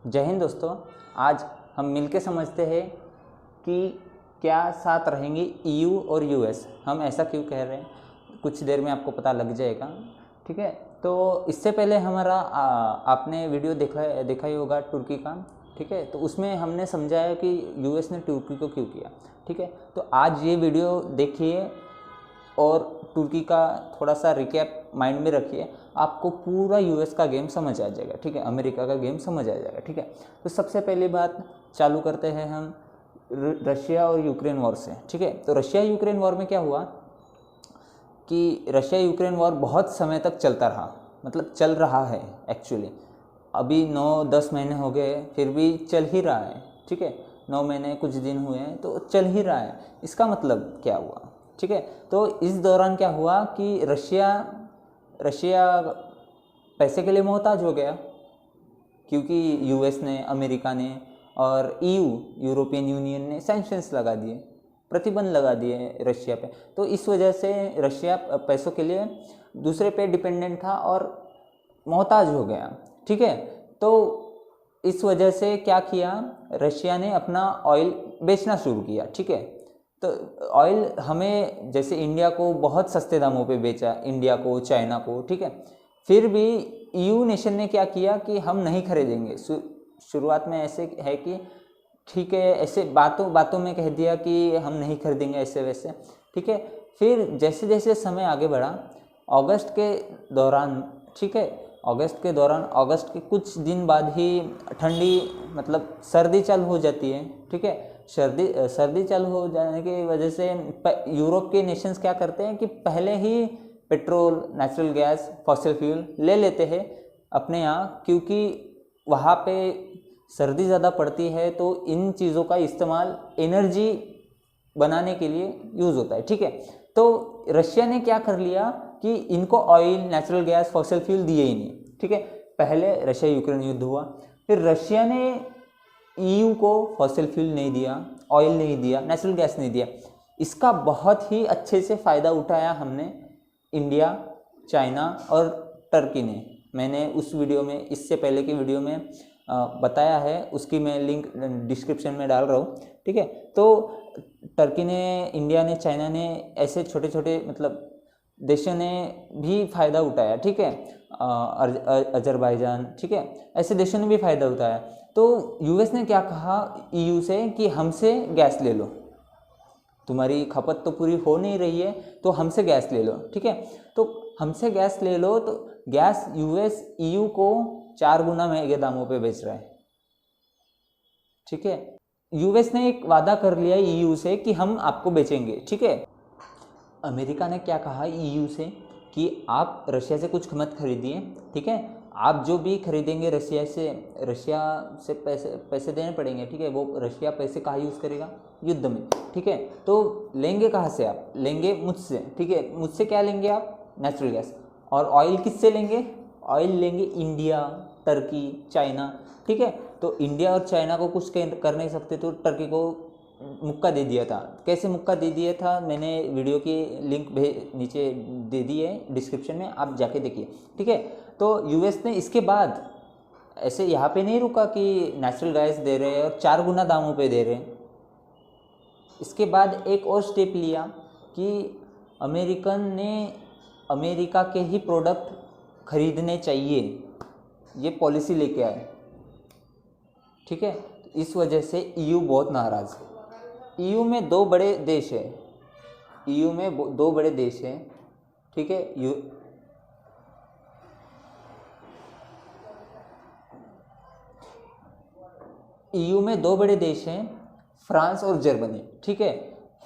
जय हिंद दोस्तों। आज हम मिलके समझते हैं कि क्या साथ रहेंगे ईयू और यूएस। हम ऐसा क्यों कह रहे हैं, कुछ देर में आपको पता लग जाएगा। ठीक है, तो इससे पहले हमारा आपने वीडियो देखा ही होगा तुर्की का। ठीक है, तो उसमें हमने समझाया कि यूएस ने तुर्की को क्यों किया। ठीक है, तो आज ये वीडियो देखिए और तुर्की का थोड़ा सा रिकैप माइंड में रखिए, आपको पूरा यूएस का गेम समझ आ जाएगा। ठीक है, अमेरिका का गेम समझ आ जाएगा। ठीक है, तो सबसे पहली बात चालू करते हैं हम रशिया और यूक्रेन वॉर से। ठीक है, तो रशिया यूक्रेन वॉर में क्या हुआ कि रशिया यूक्रेन वॉर बहुत समय तक चलता रहा, मतलब चल रहा है एक्चुअली। अभी 9-10 महीने हो गए फिर भी चल ही रहा है। ठीक है, 9 महीने कुछ दिन हुए हैं तो चल ही रहा है। इसका मतलब क्या हुआ? ठीक है, तो इस दौरान क्या हुआ कि रशिया पैसे के लिए मोहताज हो गया, क्योंकि यूएस ने, अमेरिका ने और ईयू यूरोपियन यूनियन ने सैंक्शंस लगा दिए, प्रतिबंध लगा दिए रशिया पे। तो इस वजह से रशिया पैसों के लिए दूसरे पे डिपेंडेंट था और मोहताज हो गया। ठीक है, तो इस वजह से क्या किया, रशिया ने अपना ऑयल बेचना शुरू किया। ठीक है, तो ऑयल हमें जैसे इंडिया को बहुत सस्ते दामों पे बेचा, इंडिया को, चाइना को। ठीक है, फिर भी ईयू नेशन ने क्या किया कि हम नहीं खरीदेंगे। शुरुआत में ऐसे है कि ठीक है, ऐसे बातों में कह दिया कि हम नहीं खरीदेंगे ऐसे वैसे। ठीक है, फिर जैसे जैसे समय आगे बढ़ा, अगस्त के दौरान, ठीक है, अगस्त के कुछ दिन बाद ही ठंडी, मतलब सर्दी चालू हो जाती है। ठीक है, सर्दी चालू हो जाने की वजह से यूरोप के नेशंस क्या करते हैं कि पहले ही petrol, natural gas, fossil fuel ले लेते हैं अपने यहाँ, क्योंकि वहाँ पे सर्दी ज़्यादा पड़ती है तो इन चीज़ों का इस्तेमाल एनर्जी बनाने के लिए यूज़ होता है। ठीक है, तो रशिया ने क्या कर लिया कि इनको oil, natural gas, fossil fuel दिए ही नहीं। ठीक है, पहले रशिया यूक्रेन युद्ध हुआ, फिर रशिया ने ईयू को फॉसिल फ्यूल नहीं दिया, ऑयल नहीं दिया, नेचुरल गैस नहीं दिया। इसका बहुत ही अच्छे से फ़ायदा उठाया हमने, इंडिया, चाइना और टर्की ने। मैंने उस वीडियो में, इससे पहले की वीडियो में बताया है, उसकी मैं लिंक डिस्क्रिप्शन में डाल रहा हूँ। ठीक है, तो टर्की ने, इंडिया ने, चाइना ने, ऐसे छोटे छोटे मतलब देशों ने भी फ़ायदा उठाया। ठीक है, अजरबैजान, ठीक है, ऐसे देशों ने भी फ़ायदा उठाया। तो यूएस ने क्या कहा ईयू से कि हमसे गैस ले लो, तुम्हारी खपत तो पूरी हो नहीं रही है तो हमसे गैस ले लो। ठीक है, तो हमसे गैस ले लो, तो गैस यूएस ईयू को 4 गुना महंगे दामों पे बेच रहा है। ठीक है, यूएस ने एक वादा कर लिया ईयू से कि हम आपको बेचेंगे। ठीक है, अमेरिका ने क्या कहा ईयू से कि आप रशिया से कुछ मत खरीदिए। ठीक है, आप जो भी खरीदेंगे रशिया से पैसे देने पड़ेंगे। ठीक है, वो रशिया पैसे कहाँ यूज़ करेगा? युद्ध में। ठीक है, तो लेंगे कहाँ से? आप लेंगे मुझसे। ठीक है, मुझसे क्या लेंगे आप? Natural gas. और ऑयल किससे लेंगे? ऑयल लेंगे इंडिया, टर्की, चाइना। ठीक है, तो इंडिया और चाइना को कुछ कर नहीं सकते तो टर्की को मुक्का दे दिया था। कैसे मुक्का दे दिया था, मैंने वीडियो की लिंक नीचे दे दी है डिस्क्रिप्शन में, आप जाके देखिए। ठीक है, तो यूएस ने इसके बाद ऐसे यहाँ पे नहीं रुका कि नेचुरल गैस दे रहे हैं और 4 गुना दामों पे दे रहे हैं। इसके बाद एक और स्टेप लिया कि अमेरिकन ने अमेरिका के ही प्रोडक्ट खरीदने चाहिए, ये पॉलिसी लेके आए। ठीक है, इस वजह से ईयू बहुत नाराज़ है। ईयू में 2 बड़े देश हैं, ईयू में 2 बड़े देश हैं। ठीक है, ईयू में 2 बड़े देश हैं, फ्रांस और जर्मनी। ठीक है,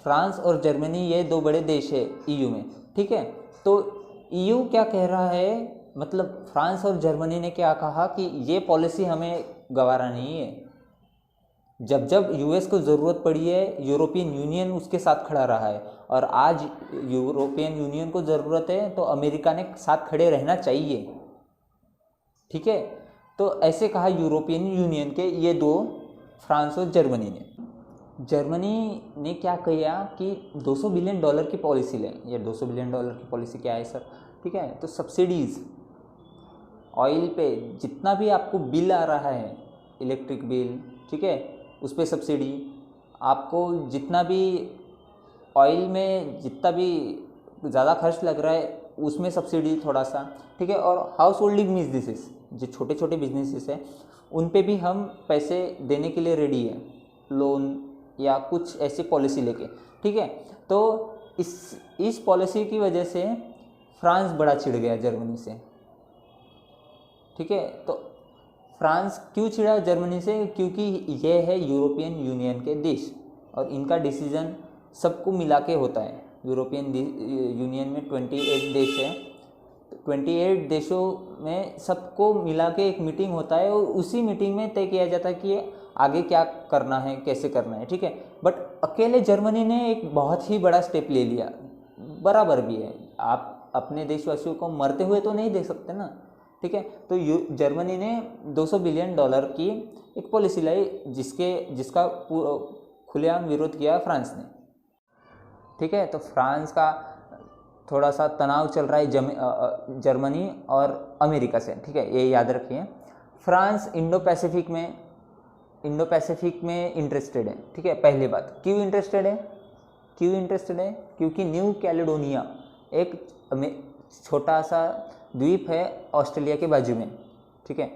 फ्रांस और जर्मनी ये 2 बड़े देश है ईयू में। ठीक है, तो ईयू क्या कह रहा है, मतलब फ्रांस और जर्मनी ने क्या कहा कि ये पॉलिसी हमें गवारा नहीं है। जब जब यूएस को ज़रूरत पड़ी है, यूरोपियन यूनियन उसके साथ खड़ा रहा है, और आज यूरोपियन यूनियन को ज़रूरत है तो अमेरिका ने साथ खड़े रहना चाहिए। ठीक है, तो ऐसे कहा यूरोपियन यूनियन के ये 2, फ्रांस और जर्मनी ने। जर्मनी ने क्या किया कि $200 बिलियन की पॉलिसी लें। ये $200 बिलियन की पॉलिसी क्या है सर? ठीक है, तो सब्सिडीज़ ऑयल पे जितना भी आपको बिल आ रहा है इलेक्ट्रिक बिल, ठीक है, उस पर सब्सिडी, आपको जितना भी ऑयल में जितना भी ज़्यादा खर्च लग रहा है उसमें सब्सिडी थोड़ा सा, ठीक है। और हाउस होल्डिंग बिजनेसेस, जो छोटे छोटे बिजनेसेस हैं उन पे भी हम पैसे देने के लिए रेडी है, लोन या कुछ ऐसी पॉलिसी लेके, ठीक है। तो इस पॉलिसी की वजह से फ्रांस बड़ा चिढ़ गया जर्मनी से, ठीक है। तो फ्रांस क्यों चिढ़ा जर्मनी से? क्योंकि ये है यूरोपियन यूनियन के देश और इनका डिसीजन सबको मिला के होता है। यूरोपियन यूनियन में 28 देश है, 28 देशों में सबको मिला के एक मीटिंग होता है और उसी मीटिंग में तय किया जाता है कि आगे क्या करना है, कैसे करना है, ठीक है। बट अकेले जर्मनी ने एक बहुत ही बड़ा स्टेप ले लिया, बराबर भी है, आप अपने देशवासियों को मरते हुए तो नहीं देख सकते ना, ठीक है। तो जर्मनी ने $200 बिलियन की एक पॉलिसी लाई जिसका खुलेआम विरोध किया फ्रांस ने, ठीक है। तो फ्रांस का थोड़ा सा तनाव चल रहा है जर्मनी और अमेरिका से, ठीक है, ये याद रखिए। फ्रांस इंडो पैसिफिक में इंटरेस्टेड है, ठीक है। पहली बात, क्यों इंटरेस्टेड है? क्योंकि न्यू कैलेडोनिया एक छोटा सा द्वीप है ऑस्ट्रेलिया के बाजू में, ठीक है।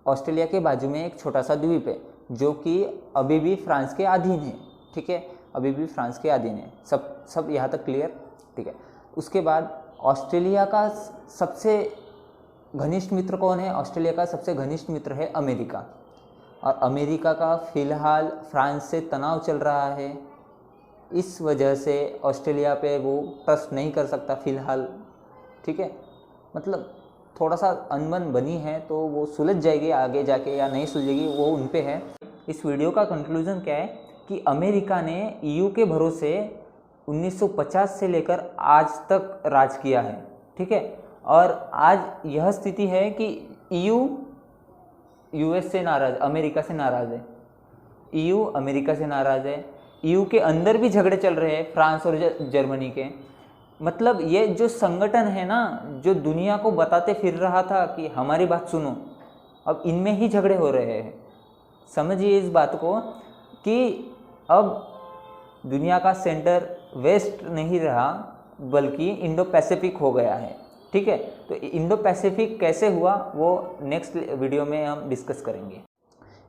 ऑस्ट्रेलिया के बाजू में एक छोटा सा द्वीप है जो कि अभी भी फ्रांस के अधीन है, ठीक है, अभी भी फ्रांस के अधीन है। सब यहाँ तक क्लियर, ठीक है। उसके बाद ऑस्ट्रेलिया का सबसे घनिष्ठ मित्र कौन है? ऑस्ट्रेलिया का सबसे घनिष्ठ मित्र है अमेरिका, और अमेरिका का फिलहाल फ्रांस से तनाव चल रहा है, इस वजह से ऑस्ट्रेलिया पे वो ट्रस्ट नहीं कर सकता फिलहाल, ठीक है। मतलब थोड़ा सा अनबन बनी है तो वो सुलझ जाएगी आगे जाके या नहीं सुलझेगी वो उन पे है। इस वीडियो का कंक्लूजन क्या है कि अमेरिका ने ईयू के भरोसे 1950 से लेकर आज तक राज किया है, ठीक है। और आज यह स्थिति है कि ईयू यूएस से नाराज, अमेरिका से नाराज है, ईयू अमेरिका से नाराज है, ईयू के अंदर भी झगड़े चल रहे हैं फ्रांस और जर्मनी के। मतलब ये जो संगठन है ना, जो दुनिया को बताते फिर रहा था कि हमारी बात सुनो, अब इनमें ही झगड़े हो रहे हैं। समझिए इस बात को कि अब दुनिया का सेंटर वेस्ट नहीं रहा बल्कि इंडो पैसिफिक हो गया है, ठीक है। तो इंडो पैसिफिक कैसे हुआ वो नेक्स्ट वीडियो में हम डिस्कस करेंगे।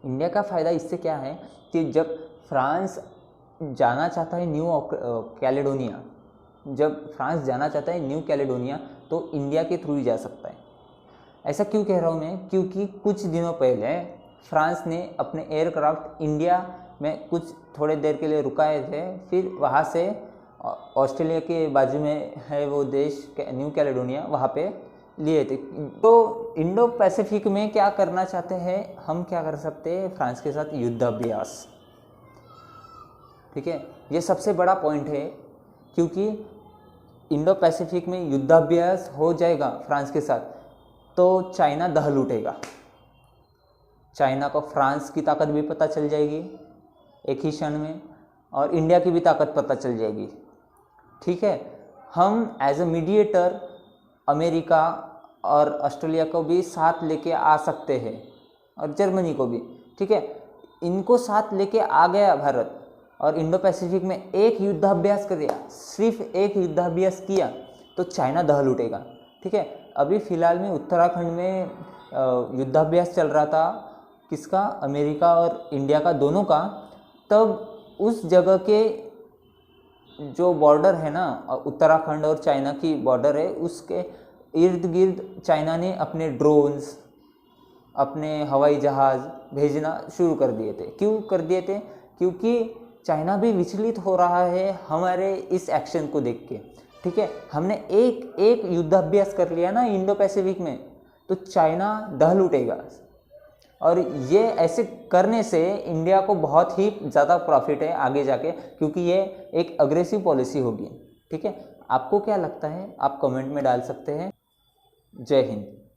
इंडिया का फ़ायदा इससे क्या है कि जब फ्रांस जाना चाहता है न्यू कैलेडोनिया, तो इंडिया के थ्रू ही जा सकता है। ऐसा क्यों कह रहा हूँ मैं? क्योंकि कुछ दिनों पहले फ्रांस ने अपने एयरक्राफ्ट इंडिया में कुछ थोड़े देर के लिए रुकाए थे, फिर वहाँ से ऑस्ट्रेलिया के बाजू में है वो देश न्यू कैलेडोनिया, वहाँ पे लिए थे। तो इंडो पैसिफिक में क्या करना चाहते हैं हम, क्या कर सकते हैं? फ्रांस के साथ युद्धाभ्यास, ठीक है। ये सबसे बड़ा पॉइंट है क्योंकि इंडो पैसिफिक में युद्धाभ्यास हो जाएगा फ्रांस के साथ तो चाइना दहल उठेगा, चाइना को फ्रांस की ताकत भी पता चल जाएगी एक ही क्षण में, और इंडिया की भी ताकत पता चल जाएगी, ठीक है। हम एज अ मीडिएटर अमेरिका और ऑस्ट्रेलिया को भी साथ लेके आ सकते हैं और जर्मनी को भी, ठीक है। इनको साथ लेके आ गया भारत और इंडो पैसिफिक में एक युद्धाभ्यास कर दिया, सिर्फ एक युद्धाभ्यास किया तो चाइना दहल उठेगा, ठीक है। अभी फ़िलहाल में उत्तराखंड में युद्धाभ्यास चल रहा था, किसका? अमेरिका और इंडिया का, दोनों का। तब उस जगह के जो बॉर्डर है ना, उत्तराखंड और चाइना की बॉर्डर है, उसके इर्द गिर्द चाइना ने अपने ड्रोन्स, अपने हवाई जहाज़ भेजना शुरू कर दिए थे। क्यों कर दिए थे? क्योंकि चाइना भी विचलित हो रहा है हमारे इस एक्शन को देख के, ठीक है। हमने एक युद्धाभ्यास कर लिया ना इंडो पैसिफिक में, तो चाइना दहल उठेगा, और ये ऐसे करने से इंडिया को बहुत ही ज़्यादा प्रॉफिट है आगे जाके, क्योंकि ये एक अग्रेसिव पॉलिसी होगी, ठीक है। आपको क्या लगता है आप कमेंट में डाल सकते हैं। जय हिंद।